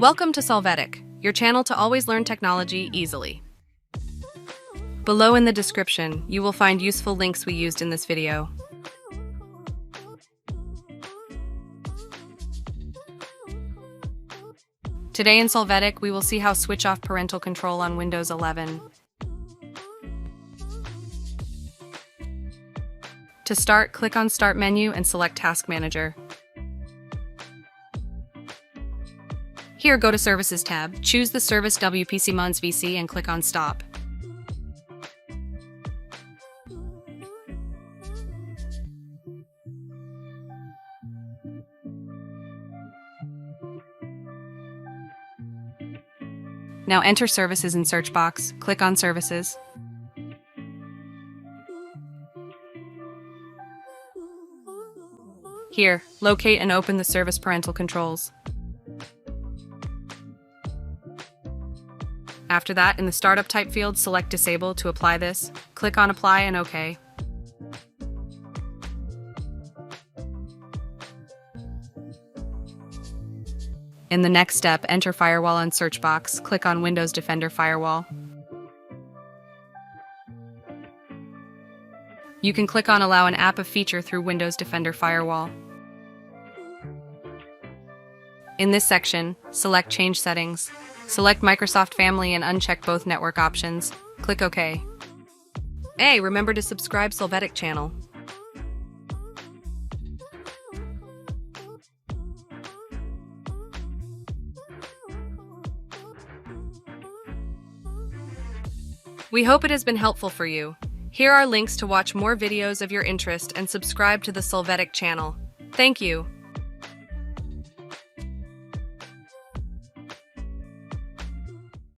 Welcome to Solvetic, your channel to always learn technology easily. Below in the description, you will find useful links we used in this video. Today in Solvetic, we will see how switch off parental control on Windows 11. To start, click on Start menu and select Task Manager. Here, go to Services tab, choose the service WPC Mons VC and click on Stop. Now enter Services in search box, click on Services. Here, locate and open the service parental controls. After that, in the Startup Type field, select Disable to apply this. Click on Apply and OK. In the next step, enter Firewall on search box. Click on Windows Defender Firewall. You can click on Allow an app of feature through Windows Defender Firewall. In this section, select Change Settings. Select Microsoft Family and uncheck both network options. Click OK. Hey, remember to subscribe Solvetic channel. We hope it has been helpful for you. Here are links to watch more videos of your interest and subscribe to the Solvetic channel. Thank you.